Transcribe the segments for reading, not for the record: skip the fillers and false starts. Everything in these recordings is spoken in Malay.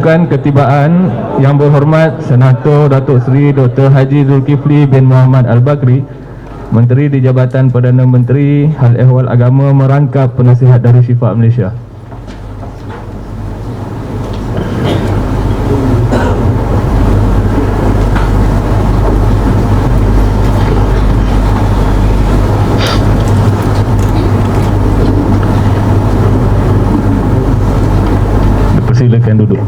Pasukan Ketibaan Yang Berhormat Senator Datuk Seri Dr. Haji Zulkifli bin Muhammad Al-Bakri, Menteri di Jabatan Perdana Menteri Hal Ehwal Agama, merangkap Penasihat Darul Shifa Malaysia. Silakan duduk.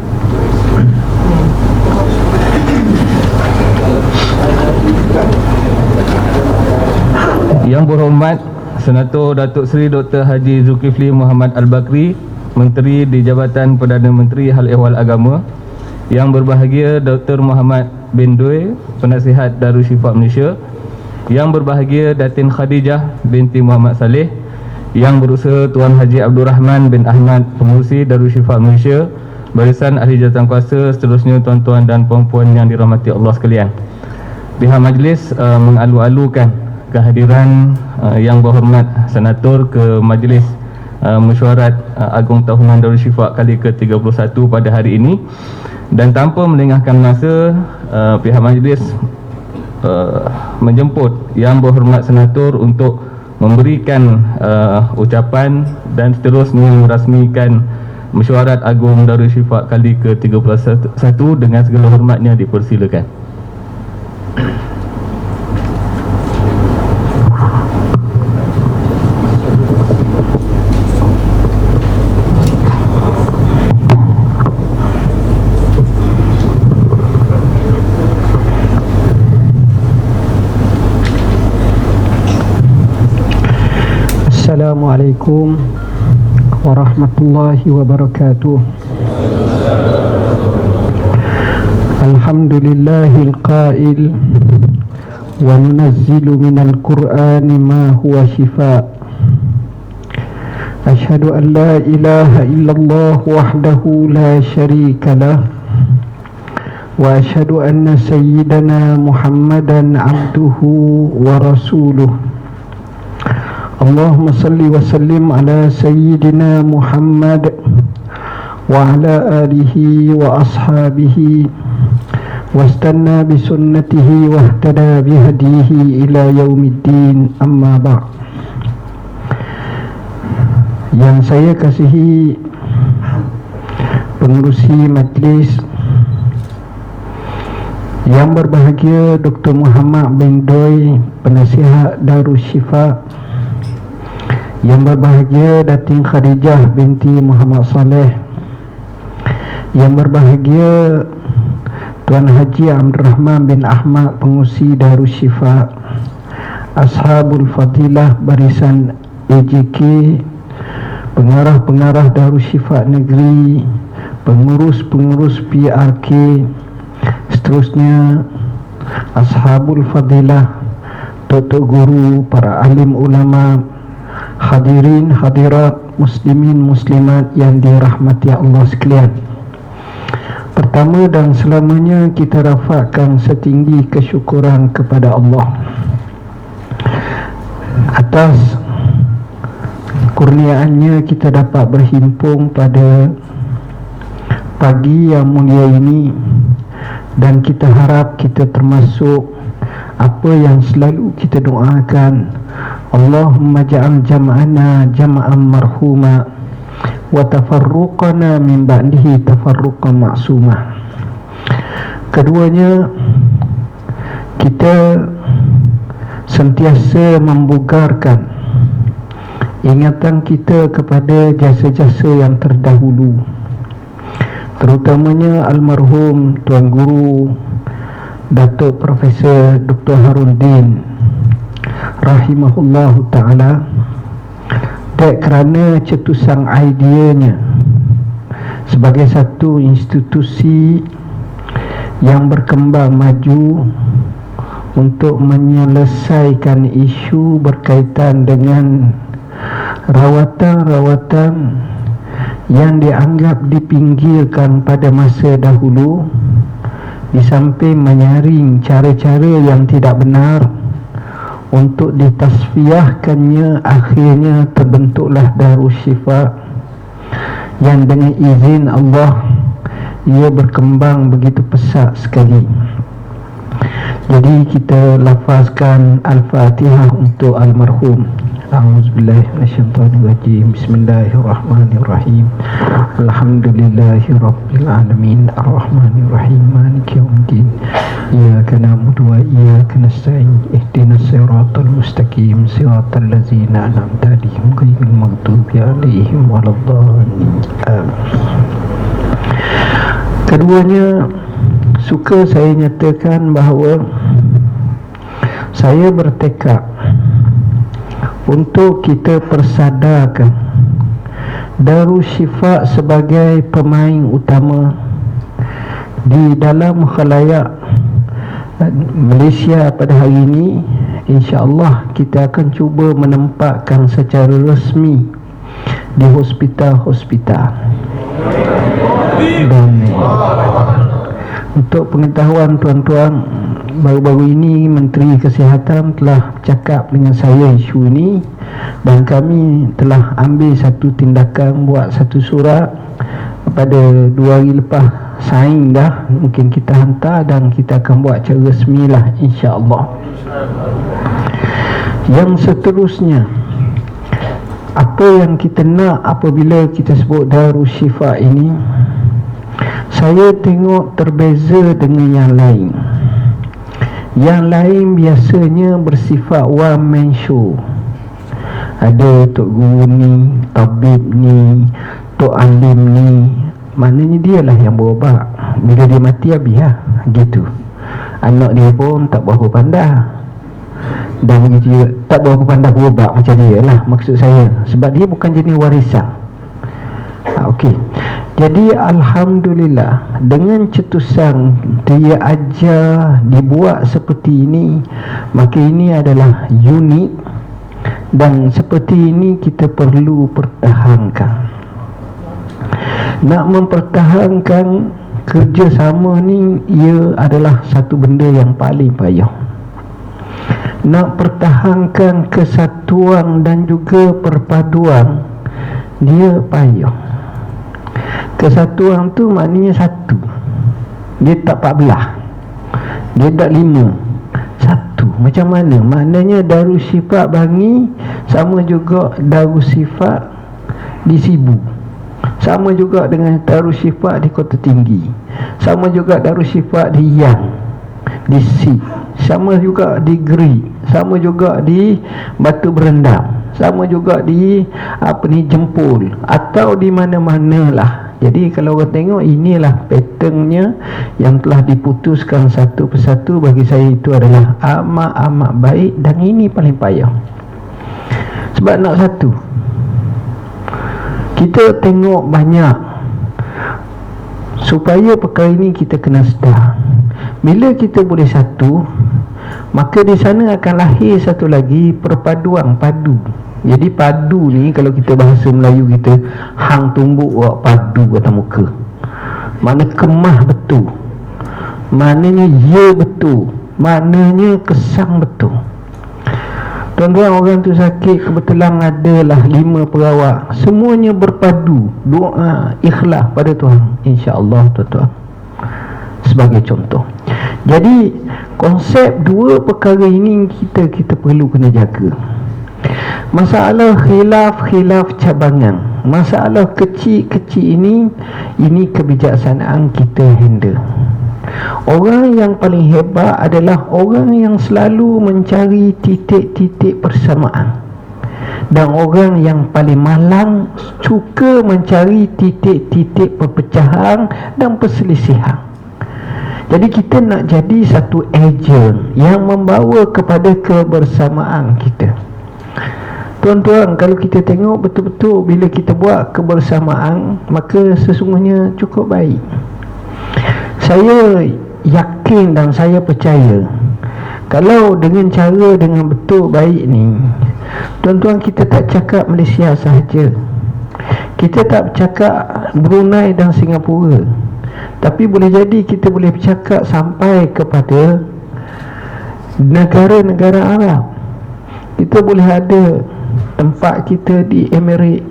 Yang Berhormat Senator Datuk Seri Dr. Haji Zulkifli Muhammad Al-Bakri, Menteri di Jabatan Perdana Menteri Hal Ehwal Agama. Yang berbahagia Dr. Muhammad bin Doi, Penasihat Darul Shifa Malaysia. Yang berbahagia Datin Khadijah binti Muhammad Saleh. Yang berusaha Tuan Haji Abdul Rahman bin Ahmad, Pengurusi Darul Shifa Malaysia. Barisan Ahli Jawatankuasa, seterusnya tuan-tuan dan puan-puan yang dirahmati Allah sekalian. Pihak majlis mengalu-alukan kehadiran Yang Berhormat Senator ke Majlis Mesyuarat Agung Tahunan Darul Shifa kali ke-31 pada hari ini, dan tanpa melengahkan masa, pihak majlis menjemput Yang Berhormat Senator untuk memberikan ucapan dan seterusnya merasmikan Mesyuarat Agung Darul Shifa kali ke-31 dengan segala hormatnya. Dipersilakan. Assalamualaikum warahmatullahi wabarakatuh. Alhamdulillahil qail wa nunazzilu minal qur'ani ma huwa shifa. Ashhadu an la ilaha illallah wahdahu la syarika lah, wa ashhadu anna sayyidana Muhammadan abduhu wa rasuluh. Allahumma salli wa sallim ala sayyidina Muhammad wa ala alihi wa ashabihi wastanna bi sunnatihi wa ihtada bi hadihi ila yaumiddin, amma ba'. Yang saya kasihi pengurusi majlis, yang berbahagia Dr. Muhammad bin Doi, Penasihat Darul Shifa, yang berbahagia Datin Khadijah binti Muhammad Saleh, yang berbahagia Tuan Haji Abdul Rahman bin Ahmad, Pengurusi Darul Shifa, Ashabul Fadilah Barisan AJK, pengarah-pengarah Darul Shifa Negeri, pengurus-pengurus PRK, seterusnya Ashabul Fadilah, Tok Guru, para alim ulama, hadirin hadirat, muslimin muslimat yang dirahmati Allah sekalian. Pertama dan selamanya kita rafakkan setinggi kesyukuran kepada Allah atas kurniaannya kita dapat berhimpun pada pagi yang mulia ini, dan kita harap kita termasuk apa yang selalu kita doakan, Allahumma ja'al jam'ana jam'an marhuma wa tafarruqana min ba'dihi tafarruqan ma'sumah. Keduanya, kita sentiasa membugarkan ingatan kita kepada jasa-jasa yang terdahulu, terutamanya almarhum Tuan Guru Datuk Profesor Dr. Haruddin rahimahullahu ta'ala, dan kerana cetusang ideanya sebagai satu institusi yang berkembang maju untuk menyelesaikan isu berkaitan dengan rawatan-rawatan yang dianggap dipinggirkan pada masa dahulu, di samping menyaring cara-cara yang tidak benar untuk ditasfiahkannya. Akhirnya terbentuklah Darul Shifa yang dengan izin Allah ia berkembang begitu pesat sekali. Jadi kita lafazkan Al-Fatihah untuk almarhum. A'udzubillahi minasyaitonirrajim. Bismillahirrahmanirrahim. Alhamdulillahirabbil alamin. Arrahmanirrahim. Maliki yaumiddin. Iyyaka na'budu wa iyyaka nasta'in. Ihdinas siratal mustaqim. Siratal ladzina an'amta 'alaihim ghairil maghdubi 'alaihim waladdallin. Keduanya, suka saya nyatakan bahawa saya bertekad untuk kita persadarkan Darussyifa sebagai pemain utama di dalam khalayak Malaysia pada hari ini. InsyaAllah kita akan cuba menempatkan secara resmi di hospital-hospital. Dan untuk pengetahuan tuan-tuan, baru-baru ini Menteri Kesihatan telah bercakap dengan saya isu ini, dan kami telah ambil satu tindakan, buat satu surat pada 2 hari lepas, sign dah, mungkin kita hantar dan kita akan buat secara resmi lah, insya-Allah. Yang seterusnya, apa yang kita nak apabila kita sebut Darussyifa ini, saya tengok terbeza dengan yang lain. Yang lain biasanya bersifat one man show. Ada Tok Guru ni, tabib ni, Tok Alim ni, maknanya dia lah yang berubat. Bila dia mati habis lah, gitu. Anak dia pun tak berapa pandai, dan begitu juga tak berapa pandai berubat macam dia lah, maksud saya. Sebab dia bukan jenis warisan. Okey. Jadi alhamdulillah, dengan cetusan dia ajar dibuat seperti ini, maka ini adalah unik, dan seperti ini kita perlu pertahankan. Nak mempertahankan kerjasama ni, ia adalah satu benda yang paling payah. Nak pertahankan kesatuan dan juga perpaduan, dia payah. Kesatuan tu maknanya satu, dia tak 14, dia tak 5, satu. Macam mana? Maknanya Darussyifa Bangi sama juga Darussyifa di Sibu, sama juga dengan Darussyifa di Kota Tinggi, sama juga Darussyifa di Yang, di Sik, sama juga di Geri, sama juga di Batu Berendam, sama juga di Jempol, atau di mana-mana lah. Jadi kalau orang tengok, inilah patternnya yang telah diputuskan satu persatu. Bagi saya itu adalah amat-amat baik, dan ini paling payah. Sebab nak satu, kita tengok banyak. Supaya perkara ini kita kena sedar, bila kita boleh satu, maka di sana akan lahir satu lagi perpaduan, padu. Jadi padu ni, kalau kita bahasa Melayu kita, hang tumbuk buat padu atas muka, makna kemah betul, maknanya ya betul, maknanya kesang betul. Tuan-tuan, orang tu sakit, kebetulan adalah 5 perawat, semuanya berpadu doa ikhlas pada Tuhan, insya-Allah tuan-tuan, sebagai contoh. Jadi konsep dua perkara ini kita perlu kena jaga. Masalah khilaf cabangan, masalah kecil-kecil ini kebijaksanaan kita handle. Orang yang paling hebat adalah orang yang selalu mencari titik-titik persamaan, dan orang yang paling malang suka mencari titik-titik perpecahan dan perselisihan. Jadi kita nak jadi satu ejen yang membawa kepada kebersamaan kita. Tuan-tuan, kalau kita tengok betul-betul, bila kita buat kebersamaan, maka sesungguhnya cukup baik. Saya yakin dan saya percaya, kalau dengan cara dengan betul baik ni, tuan-tuan, kita tak cakap Malaysia sahaja, kita tak bercakap Brunei dan Singapura, tapi boleh jadi kita boleh bercakap sampai kepada negara-negara Arab. Kita boleh ada tempat kita di Emirates,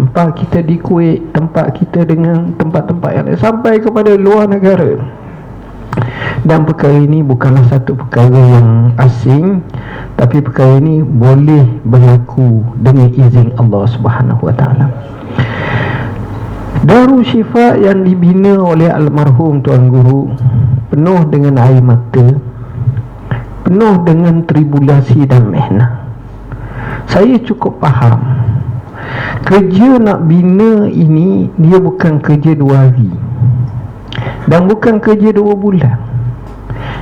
tempat kita di Kuwait, tempat kita dengan tempat-tempat yang lain, sampai kepada luar negara. Dan perkara ini bukanlah satu perkara yang asing, tapi perkara ini boleh berlaku dengan izin Allah Subhanahu Wa Taala. Darul Syifa yang dibina oleh almarhum Tuan Guru penuh dengan air mata, penuh dengan tribulasi dan mehnah. Saya cukup faham kerja nak bina ini dia bukan kerja 2 hari, dan bukan kerja 2 bulan,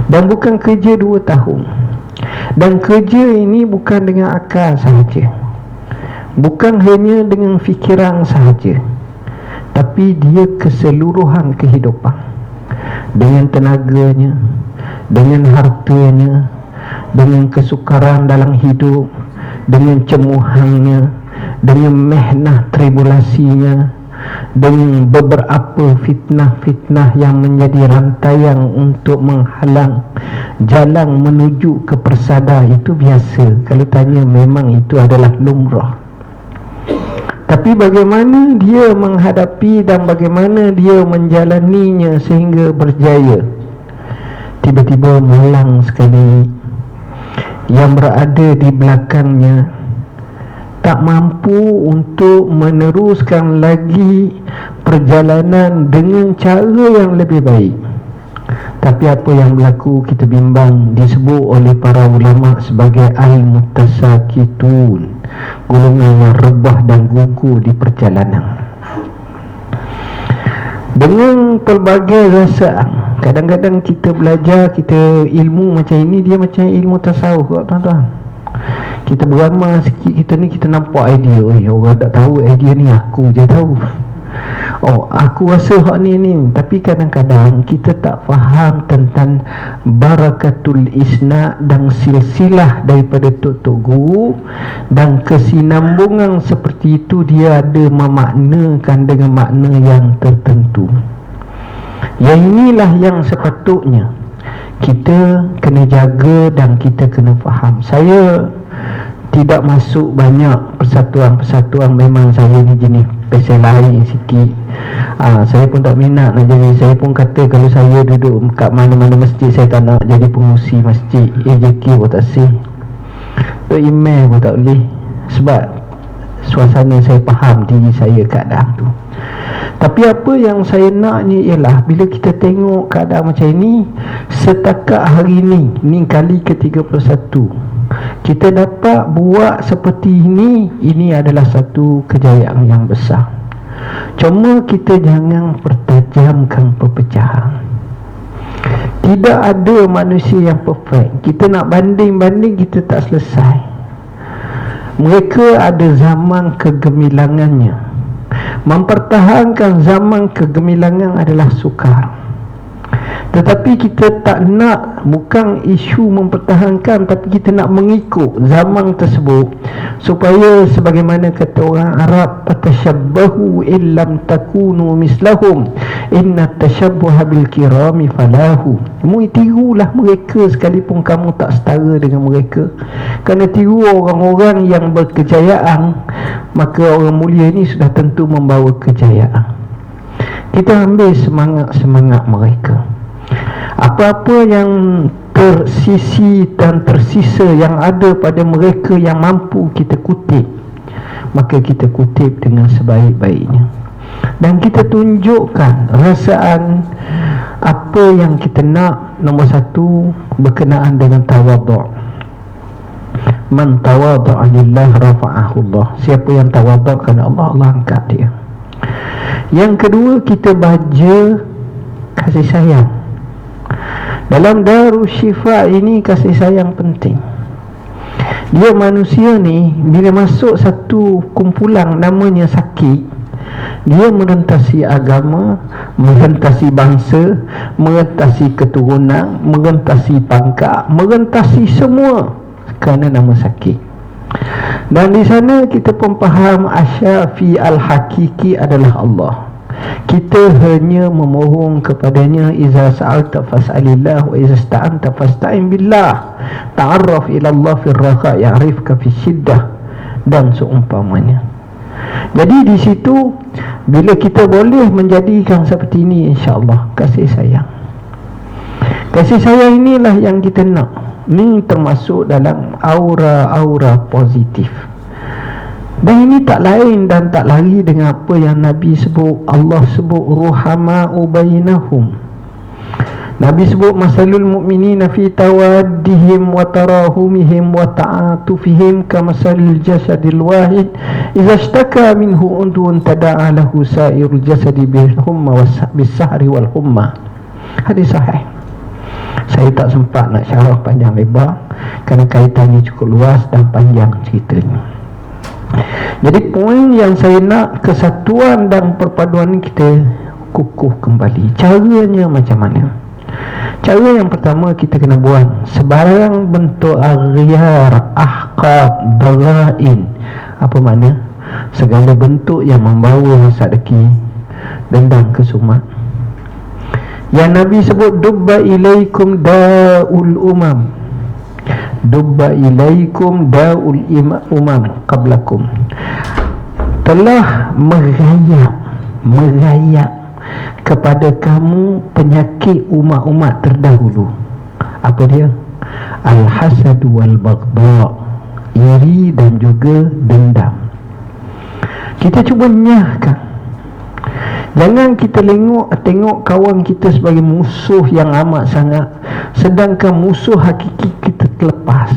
dan bukan kerja 2 tahun. Dan kerja ini bukan dengan akal sahaja, bukan hanya dengan fikiran sahaja, tapi dia keseluruhan kehidupan, dengan tenaganya, dengan hartanya, dengan kesukaran dalam hidup, dengan cemuhannya, dengan mehnah tribulasinya, dengan beberapa fitnah-fitnah yang menjadi rantaian untuk menghalang jalan menuju ke persada. Itu biasa. Kalau tanya, memang itu adalah lumrah. Tapi bagaimana dia menghadapi dan bagaimana dia menjalaninya sehingga berjaya? Tiba-tiba malang sekali, yang berada di belakangnya tak mampu untuk meneruskan lagi perjalanan dengan cara yang lebih baik. Tapi apa yang berlaku, kita bimbang, disebut oleh para ulama sebagai al-mutasakitun, golongan yang rebah dan gugur di perjalanan. Dengan pelbagai rasa, kadang-kadang kita belajar, kita ilmu macam ini, dia macam ilmu tasawuf, tuan-tuan. Kita beramal sikit, kita nampak idea, orang tak tahu idea ni, aku je tahu. Aku rasa hak ni. Tapi kadang-kadang kita tak faham tentang barakatul isna dan silsilah daripada tok-tok guru, dan kesinambungan seperti itu dia ada memaknakan dengan makna yang tertentu. Yang inilah yang sepatutnya kita kena jaga dan kita kena faham. Saya tidak masuk banyak persatuan-persatuan, memang saya ni jenis pasal lain sikit. Saya pun tak minat nak jadi. Saya pun kata kalau saya duduk kat mana-mana masjid, saya tak nak jadi pengurusi masjid. AJK pun tak sih, email pun tak boleh, sebab suasana saya faham diri saya keadaan tu. Tapi apa yang saya naknya ialah bila kita tengok keadaan macam ini, setakat hari ni kali ke-31 kita dapat buat seperti ini adalah satu kejayaan yang besar. Cuma kita jangan pertajamkan perpecahan. Tidak ada manusia yang perfect. Kita nak banding-banding, kita tak selesai. Mereka ada zaman kegemilangannya. Mempertahankan zaman kegemilangan adalah sukar. Tetapi kita tak nak, bukan isu mempertahankan, tapi kita nak mengikut zaman tersebut, supaya sebagaimana kata orang Arab, tashabbahu illam takunu mislahum inna tashabbuha bil kirami falahu. Kamu tirulah mereka sekalipun kamu tak setara dengan mereka. Kerana tiru orang-orang yang berkejayaan, maka orang mulia ini sudah tentu membawa kejayaan. Kita ambil semangat-semangat mereka. Apa-apa yang tersisi dan tersisa yang ada pada mereka yang mampu kita kutip, maka kita kutip dengan sebaik-baiknya. Dan kita tunjukkan rasaan apa yang kita nak. Nombor satu, berkenaan dengan tawadhu'. Man tawadhu'a lillah rafa'ahu Allah. Siapa yang tawadhu' kerana Allah, Allah angkat dia. Yang kedua, kita baca kasih sayang. Dalam Darul Syifa ini kasih sayang penting. Dia manusia ni bila masuk satu kumpulan namanya sakit, dia merentasi agama, merentasi bangsa, merentasi keturunan, merentasi pangkat, merentasi semua kerana nama sakit. Dan di sana kita pun faham Asyafi al-Hakiki adalah Allah. Kita hanya memohon kepadanya. Iza sa'alta fas'alillah wa iza sta'anta fasta'in billah. Ta'arraf ila Allah fi ar-raqa ya'rifka fi syiddah, dan seumpamanya. Jadi di situ bila kita boleh menjadikan seperti ini, insya-Allah kasih sayang. Kasih sayang inilah yang kita nak. Ini termasuk dalam aura-aura positif. Dan ini tak lain dan tak lari dengan apa yang Nabi sebut. Allah sebut ruhama'u bainahum. Nabi sebut masalul mu'minina fi tawaddihim wa tarahumihim wa ta'atufihim kamasalil jasadil wahid idza ishtaka minhu undun tada'a lahu sa'irul jasadi bil humma bis sahri wal humma. Hadis sahih. Saya tak sempat nak syarah panjang lebar kerana kaitannya cukup luas dan panjang ceritanya. Jadi poin yang saya nak, kesatuan dan perpaduan kita kukuh kembali. Caranya macam mana? Cara yang pertama, kita kena buang sebarang bentuk aghyar, ahqab, darain. Apa makna? Segala bentuk yang membawa sadaki, dendam, kesumat. Yang Nabi sebut dubba ilaikum da'ul umam. Dubba ilaikum da'ul umam qablakum. Telah merayap kepada kamu penyakit umat-umat terdahulu. Apa dia? Al-hasad wal baghdha, iri dan juga dendam. Kita cuba nyahkan. Jangan kita tengok kawan kita sebagai musuh yang amat sangat, sedangkan musuh hakiki kita terlepas.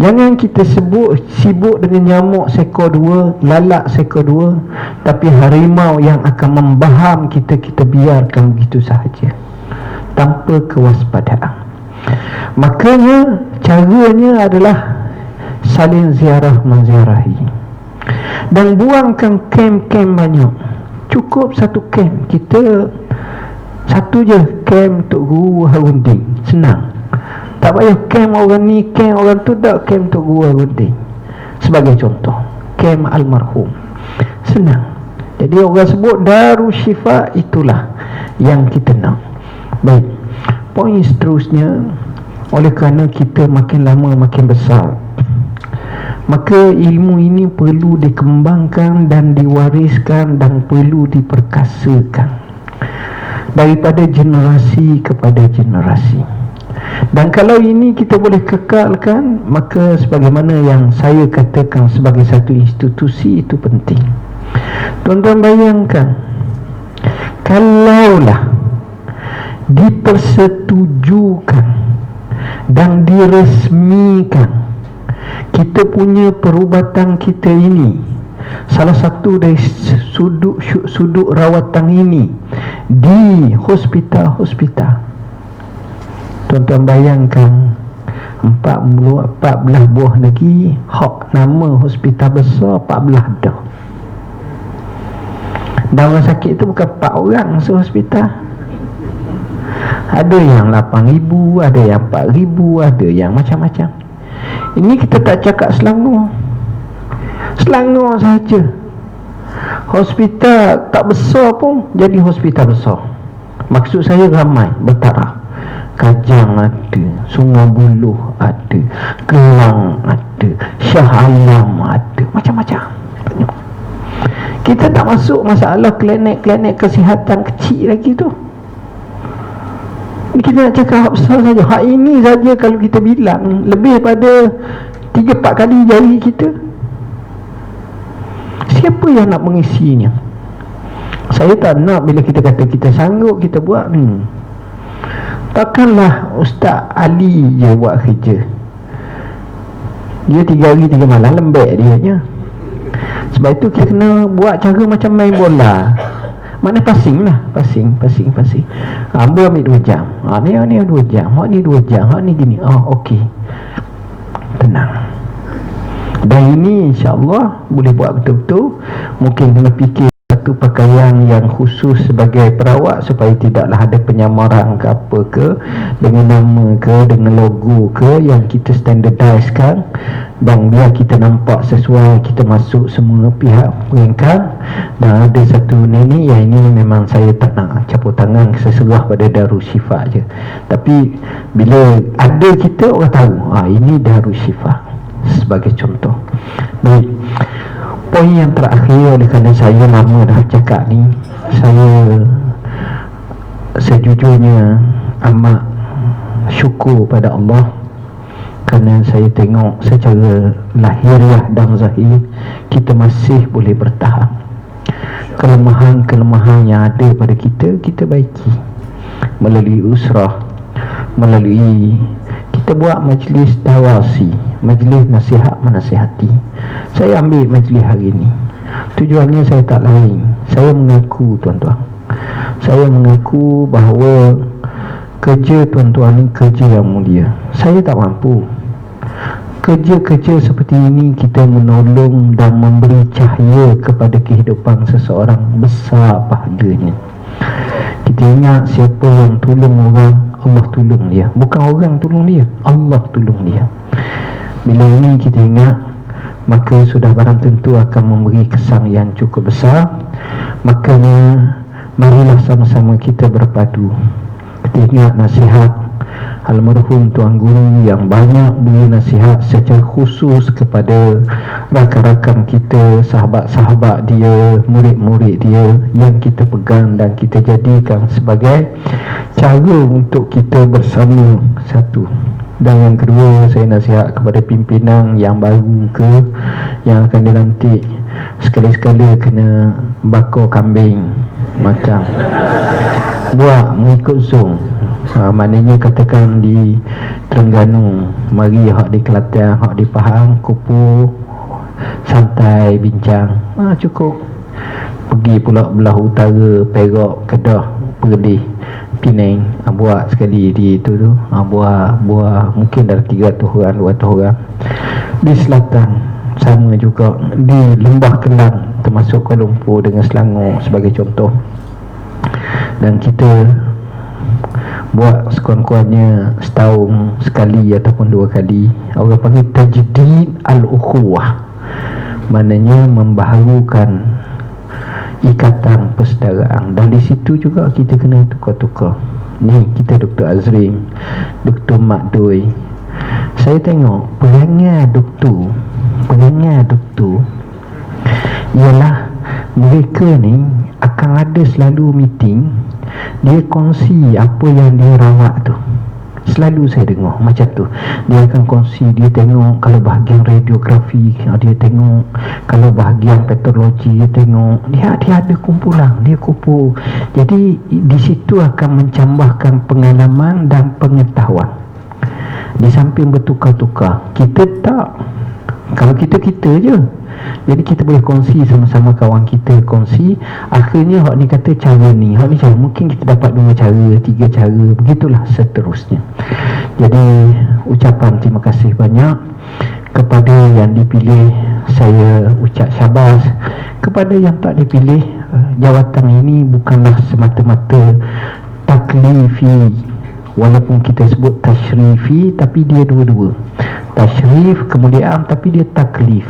Jangan kita sibuk dengan nyamuk seekor dua, lalat seekor dua, tapi harimau yang akan membaham kita biarkan begitu sahaja tanpa kewaspadaan. Makanya caranya adalah saling ziarah menziarahi dan buangkan kem-kem banyak. Cukup satu kem. Kita satu je kem Tok Guru Harunding, senang. Tak payah kem orang ni, kem orang tu, tak kem Tok Guru Harunding. Sebagai contoh, kem almarhum, senang. Jadi orang sebut Darus Syifa, itulah yang kita nak. Baik, poin seterusnya, oleh kerana kita makin lama makin besar, maka ilmu ini perlu dikembangkan dan diwariskan dan perlu diperkasakan daripada generasi kepada generasi. Dan kalau ini kita boleh kekalkan, maka sebagaimana yang saya katakan sebagai satu institusi, itu penting. Tuan-tuan bayangkan, kalaulah dipersetujukan dan diresmikan kita punya perubatan kita ini, salah satu dari sudut rawatan ini di hospital-hospital. Tuan-tuan bayangkan 14 buah lagi hak nama hospital besar, 14 dah. Dan orang sakit tu bukan 4 orang sehospital. Ada yang 8,000, ada yang 4,000, ada yang macam-macam. Ini kita tak cakap Selangor saja. Hospital tak besar pun jadi hospital besar. Maksud saya ramai, bertaraf. Kajang ada, Sungai Buloh ada, Kelang ada, Shah Alam ada, macam-macam. Kita tak masuk masalah klinik-klinik kesihatan kecil lagi tu. Kita nak cakap hak besar saja. Hak ini saja kalau kita bilang lebih pada 3-4 kali jari kita. Siapa yang nak mengisinya? Saya tak nak bila kita kata kita sanggup, kita buat takkanlah Ustaz Ali je buat kerja. Dia 3 hari 3 malam lembek dia nya. Sebab itu kita kena buat cara macam main bola. Mana passing lah, passing. Ambil 2 jam. Ni 2 jam. Hak ni 2 jam. Hak ni gini. Okey. Tenang. Dan ini insya-Allah boleh buat betul-betul. Mungkin kena fikir satu pakaian yang khusus sebagai perawat supaya tidaklah ada penyamaran ke apa ke, dengan nama ke, dengan logo ke, yang kita standardizekan dan biar kita nampak sesuai, kita masuk semua pihak peringkat. Dan ada satu ini, yang ini memang saya tak nak capur tangan, saya serah pada Darus Syifa je. Tapi bila ada kita, orang tahu ini Darus Syifa sebagai contoh. Baik, Poin yang terakhir, oleh kerana saya lama dah cakap ni, saya sejujurnya amat syukur pada Allah kerana saya tengok secara lahiriah dan zahir kita masih boleh bertahan. Kelemahan-kelemahan yang ada pada kita, kita baiki melalui usrah, melalui kita buat majlis tawasi, majlis nasihat menasihati. Saya ambil majlis hari ini, tujuannya saya tak lain, saya mengaku tuan-tuan, saya mengaku bahawa kerja tuan-tuan ni kerja yang mulia. Saya tak mampu. Kerja-kerja seperti ini, kita menolong dan memberi cahaya kepada kehidupan seseorang, besar pahalanya. Kita ingat siapa yang tolong orang, Allah tolong dia. Bukan orang tolong dia, Allah tolong dia. Bila ini kita ingat, maka sudah barang tentu akan memberi kesan yang cukup besar. Makanya marilah sama-sama kita berpadu. Kita ingat nasihat almarhum Tuan Guru yang banyak beri nasihat secara khusus kepada rakan-rakan kita, sahabat-sahabat dia, murid-murid dia, yang kita pegang dan kita jadikan sebagai cara untuk kita bersama satu. Dan yang kedua, saya nasihat kepada pimpinan yang baru ke yang akan dilantik, sekali-sekala kena bakar kambing macam buat mengikut Zoom. Maknanya katakan di Terengganu, mari hak di Kelantan, hak di Pahang, kumpul santai bincang, cukup. Pergi pula belah utara, Perak, Kedah, Perlis, Penang, buat sekali di itu tu, buat mungkin dalam 300 orang, 200 orang. Di selatan sama juga, di Lembah Kelang termasuk Kuala Lumpur dengan Selangor sebagai contoh. Dan kita buat sekurang-kurangnya setahun sekali ataupun 2 kali. Orang panggil tajdid al-ukhuwah, maknanya membaharukan ikatan persaudaraan. Dan di situ juga kita kena tukar-tukar. Ni kita Dr. Azrin, Dr. Mak Doi, saya tengok perangai doktor ialah mereka ni akan ada selalu meeting, dia kongsi apa yang dia rawat tu. Selalu saya dengar macam tu. Dia akan kongsi, dia tengok kalau bahagian radiografi, dia tengok kalau bahagian patologi, dia tengok, dia ada kumpulan, dia kumpul. Jadi di situ akan mencambahkan pengalaman dan pengetahuan. Di samping bertukar-tukar, kita tak, kalau kita je, jadi kita boleh kongsi sama-sama, kawan kita kongsi. Akhirnya hak ni kata cara ni, hak ni cara, mungkin kita dapat 2 cara, 3 cara, begitulah seterusnya. Jadi ucapan terima kasih banyak kepada yang dipilih. Saya ucap syabas kepada yang tak dipilih. Jawatan ini bukanlah semata-mata taklifi, walaupun kita sebut tashrifi, tapi dia dua-dua. Tashrif kemuliaan, tapi dia taklif.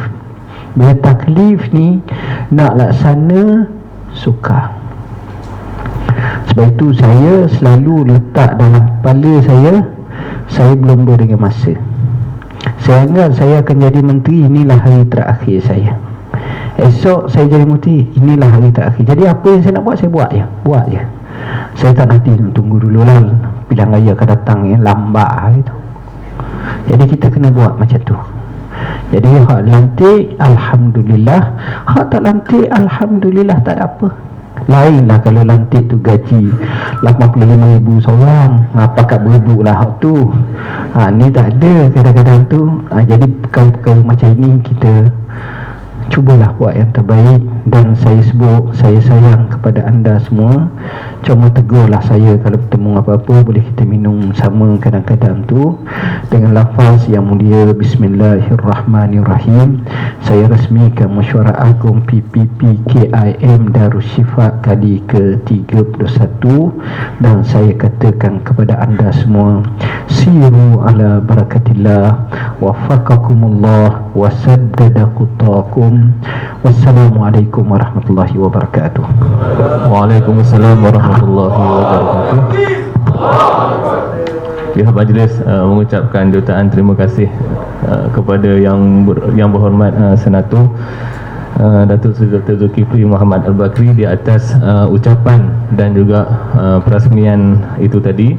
Bila taklif ni nak laksana sukar. Sebab itu saya selalu letak dalam kepala saya belum ber dengan masa. Saya anggap saya akan jadi menteri, inilah hari terakhir saya. Esok saya jadi menteri, inilah hari terakhir. Jadi apa yang saya nak buat, saya buat je. Saya tak nanti tunggu dulu lah pilihan raya akan datang yang lambat gitu. Jadi kita kena buat macam tu. Jadi hak lantik, Alhamdulillah. Hak tak lantik, Alhamdulillah, tak ada apa. Lainlah kalau lantik tu gaji 85,000 seorang, pakat berebut lah hak tu. Ni tak ada kadang-kadang tu. Jadi perkara-perkara macam ini kita cubalah buat yang terbaik. Dan saya sebut, saya sayang kepada anda semua. Cuma tegurlah saya kalau bertemu apa-apa, boleh kita minum sama kadang-kadang tu dengan lafaz yang mulia, Bismillahirrahmanirrahim. Saya rasmikan mesyuarat agung PPP KIM Darussyifaa kali ke-31. Dan saya katakan kepada anda semua, siru ala barakatillah, wafaqakumullah, wasaddada qutakum. Wassalamualaikum warahmatullahi wabarakatuh. Waalaikumsalam warahmatullahi wabarakatuh. Pihak majlis mengucapkan jutaan terima kasih kepada yang berhormat Senator Datuk Seri Dr. Zulkifli Muhammad Al-Bakri di atas ucapan dan juga perasmian itu tadi.